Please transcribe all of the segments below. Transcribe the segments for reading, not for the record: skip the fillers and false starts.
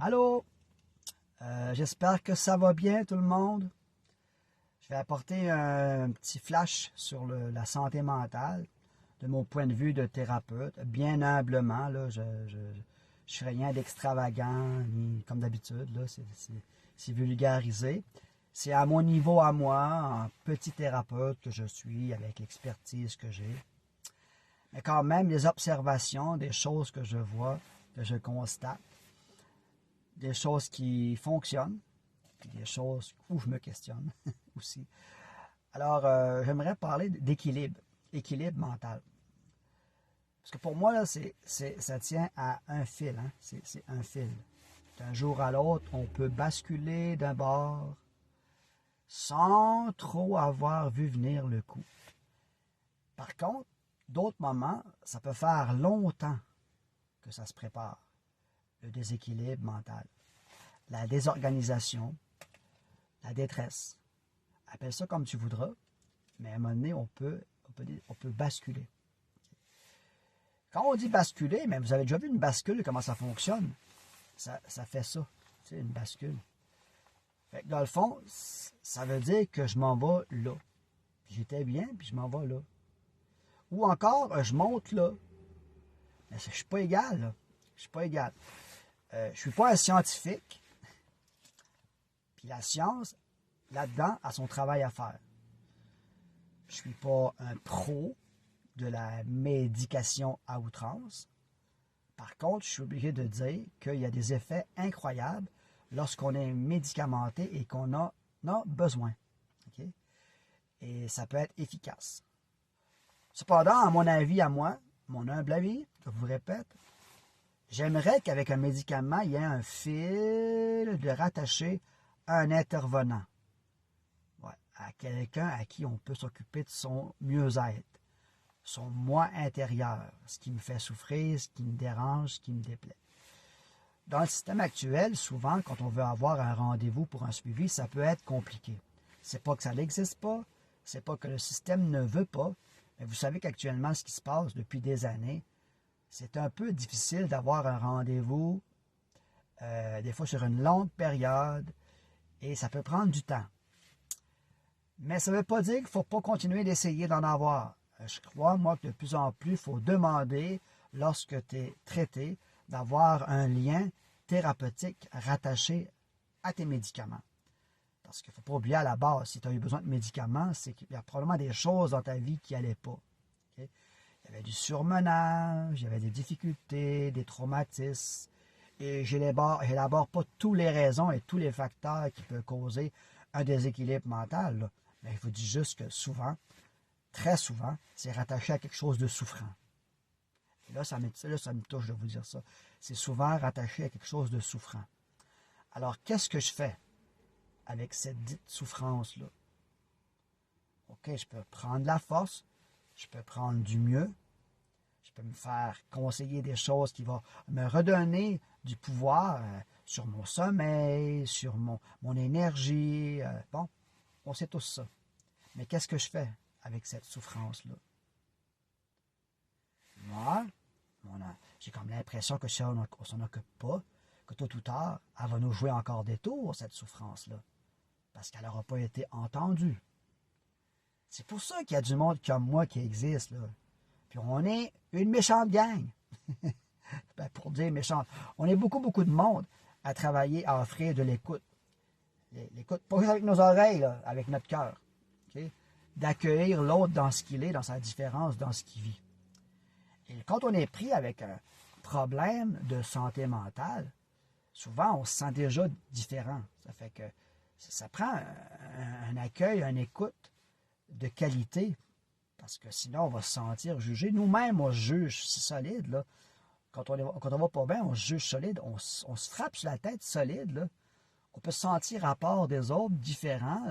Allô? J'espère que ça va bien tout le monde. Je vais apporter un petit flash sur la santé mentale de mon point de vue de thérapeute. Bien humblement, là, je suis rien d'extravagant, ni comme d'habitude, là, c'est vulgarisé. C'est à mon niveau à moi, en petit thérapeute que je suis, avec l'expertise que j'ai. Mais quand même, les observations, des choses que je vois, que je constate, des choses qui fonctionnent, puis des choses où je me questionne aussi. Alors, j'aimerais parler d'équilibre, équilibre mental. Parce que pour moi, là, ça tient à un fil. Hein? C'est un fil. D'un jour à l'autre, on peut basculer d'un bord sans trop avoir vu venir le coup. Par contre, d'autres moments, ça peut faire longtemps que ça se prépare. Le déséquilibre mental, la désorganisation, la détresse. Appelle ça comme tu voudras, mais à un moment donné, on peut basculer. Quand on dit basculer, mais vous avez déjà vu une bascule, comment ça fonctionne? Ça fait ça, tu sais, une bascule. Fait que dans le fond, ça veut dire que je m'en vais là. J'étais bien, puis je m'en vais là. Ou encore, je monte là. Mais je ne suis pas égal, là. Je suis pas égal. Je ne suis pas un scientifique. Puis la science, là-dedans, a son travail à faire. Je ne suis pas un pro de la médication à outrance. Par contre, je suis obligé de dire qu'il y a des effets incroyables lorsqu'on est médicamenté et qu'on en a besoin. Okay? Et ça peut être efficace. Cependant, à mon avis, à moi, mon humble avis, je vous répète, j'aimerais qu'avec un médicament, il y ait un fil de rattaché à un intervenant. Ouais, à quelqu'un à qui on peut s'occuper de son mieux-être, son moi intérieur, ce qui me fait souffrir, ce qui me dérange, ce qui me déplaît. Dans le système actuel, souvent, quand on veut avoir un rendez-vous pour un suivi, ça peut être compliqué. C'est pas que ça n'existe pas, c'est pas que le système ne veut pas, mais vous savez qu'actuellement, ce qui se passe depuis des années, c'est un peu difficile d'avoir un rendez-vous, des fois sur une longue période, et ça peut prendre du temps. Mais ça ne veut pas dire qu'il ne faut pas continuer d'essayer d'en avoir. Je crois, moi, que de plus en plus, il faut demander, lorsque tu es traité, d'avoir un lien thérapeutique rattaché à tes médicaments. Parce qu'il ne faut pas oublier à la base, si tu as eu besoin de médicaments, c'est qu'il y a probablement des choses dans ta vie qui n'allaient pas. Okay? Il y avait du surmenage, il y avait des difficultés, des traumatismes. Et je n'élabore pas toutes les raisons et tous les facteurs qui peuvent causer un déséquilibre mental. Là. Mais je vous dis juste que souvent, très souvent, c'est rattaché à quelque chose de souffrant. Et là, ça me touche de vous dire ça. C'est souvent rattaché à quelque chose de souffrant. Alors, qu'est-ce que je fais avec cette dite souffrance-là? OK, je peux prendre la force, je peux prendre du mieux, je peux me faire conseiller des choses qui vont me redonner du pouvoir sur mon sommeil, sur mon énergie. Bon, on sait tous ça. Mais qu'est-ce que je fais avec cette souffrance-là? Moi, j'ai comme l'impression que si on ne s'en occupe pas, que tôt ou tard, elle va nous jouer encore des tours, cette souffrance-là. Parce qu'elle n'aura pas été entendue. C'est pour ça qu'il y a du monde comme moi qui existe, là. Puis on est une méchante gang. Ben, pour dire méchante. On est beaucoup, beaucoup de monde à travailler, à offrir de l'écoute. L'écoute, pas juste avec nos oreilles, là, avec notre cœur. Okay? D'accueillir l'autre dans ce qu'il est, dans sa différence, dans ce qu'il vit. Et quand on est pris avec un problème de santé mentale, souvent on se sent déjà différent. Ça fait que ça prend un accueil, une écoute de qualité, parce que sinon on va se sentir jugé. Nous-mêmes, on se juge solide. Là. Quand on va pas bien, on se juge solide, on se frappe sur la tête solide. Là. On peut se sentir à part des autres, différents,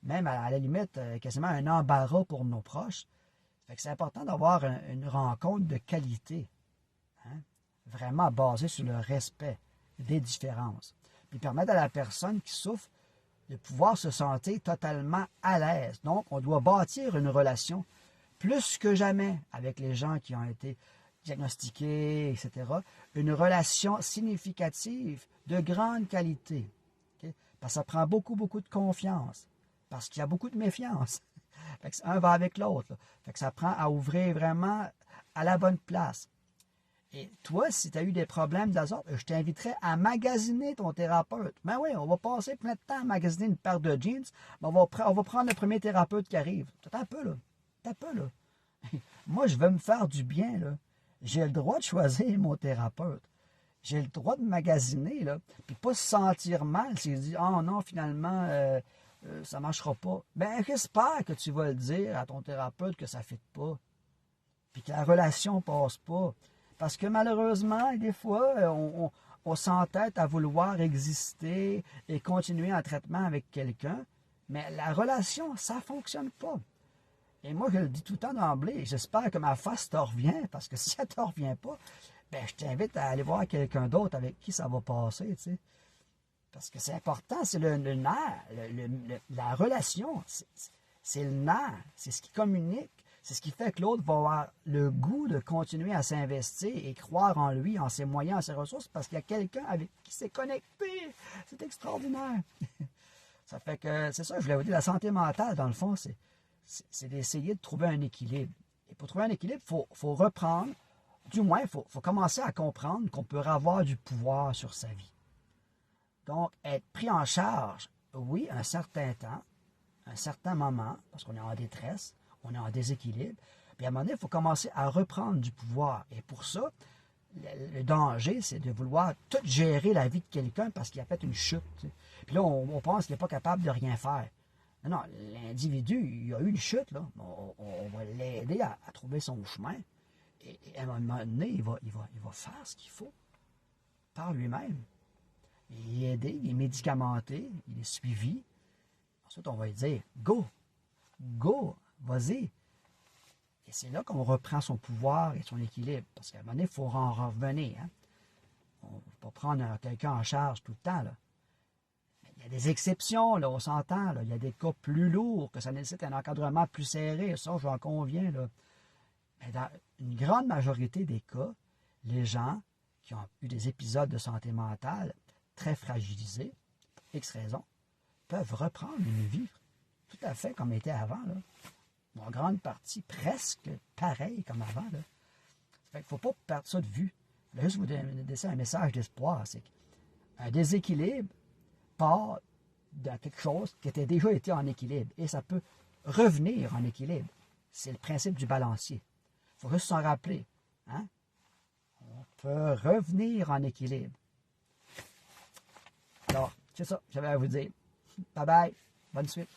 même à la limite, quasiment un embarras pour nos proches. Fait que c'est important d'avoir une rencontre de qualité, hein? Vraiment basée sur le respect des différences. Puis permettre à la personne qui souffre de pouvoir se sentir totalement à l'aise. Donc, on doit bâtir une relation plus que jamais avec les gens qui diagnostiqué, etc. Une relation significative de grande qualité. Okay? Parce que ça prend beaucoup, beaucoup de confiance. Parce qu'il y a beaucoup de méfiance. Fait que un va avec l'autre. Fait que ça prend à ouvrir vraiment à la bonne place. Et toi, si tu as eu des problèmes d'azote, je t'inviterais à magasiner ton thérapeute. Ben oui, on va passer plein de temps à magasiner une paire de jeans, mais on va prendre le premier thérapeute qui arrive. T'as un peu, là. T'as un peu, là. Moi, je veux me faire du bien, là. J'ai le droit de choisir mon thérapeute. J'ai le droit de magasiner, là. Puis pas se sentir mal s'il dit « Ah non, finalement, ça ne marchera pas. » Ben, j'espère que tu vas le dire à ton thérapeute que ça ne fit pas. Puis que la relation ne passe pas. Parce que malheureusement, des fois, on s'entête à vouloir exister et continuer un traitement avec quelqu'un, mais la relation, ça ne fonctionne pas. Et moi, je le dis tout le temps d'emblée, j'espère que ma face te revient, parce que si elle ne te revient pas, ben, je t'invite à aller voir quelqu'un d'autre avec qui ça va passer, tu sais. Parce que c'est important, c'est le nerf, la relation, c'est le nerf, c'est ce qui communique. C'est ce qui fait que l'autre va avoir le goût de continuer à s'investir et croire en lui, en ses moyens, en ses ressources, parce qu'il y a quelqu'un avec qui s'est connecté. C'est extraordinaire. Ça fait que, c'est ça, je voulais vous dire, la santé mentale, dans le fond, c'est d'essayer de trouver un équilibre. Et pour trouver un équilibre, il faut reprendre, du moins, il faut commencer à comprendre qu'on peut avoir du pouvoir sur sa vie. Donc, être pris en charge, oui, un certain temps, un certain moment, parce qu'on est en détresse, on est en déséquilibre. Puis à un moment donné, il faut commencer à reprendre du pouvoir. Et pour ça, le danger, c'est de vouloir tout gérer la vie de quelqu'un parce qu'il a fait une chute. Tu sais. Puis là, on pense qu'il n'est pas capable de rien faire. Non, l'individu, il a eu une chute, là. On va l'aider à trouver son chemin. Et à un moment donné, il va faire ce qu'il faut par lui-même. Il est aidé, il est médicamenté, il est suivi. Ensuite, on va lui dire « Go! Go! Vas-y! » Et c'est là qu'on reprend son pouvoir et son équilibre. Parce qu'à un moment donné, il faut en revenir. Hein? On ne peut pas prendre quelqu'un en charge tout le temps. Là. Il y a des exceptions, là, on s'entend. Là. Il y a des cas plus lourds, que ça nécessite un encadrement plus serré. Ça, j'en conviens. Là. Mais dans une grande majorité des cas, les gens qui ont eu des épisodes de santé mentale très fragilisés, pour X raisons, peuvent reprendre une vie tout à fait comme était avant. Là. En grande partie, presque pareil comme avant. Là. Fait qu'il ne faut pas perdre ça de vue. Je voulais juste vous laisser un message d'espoir. C'est qu'un déséquilibre part de quelque chose qui était déjà été en équilibre. Et ça peut revenir en équilibre. C'est le principe du balancier. Il faut juste s'en rappeler. Hein? On peut revenir en équilibre. Alors, c'est ça, j'avais à vous dire. Bye bye. Bonne suite.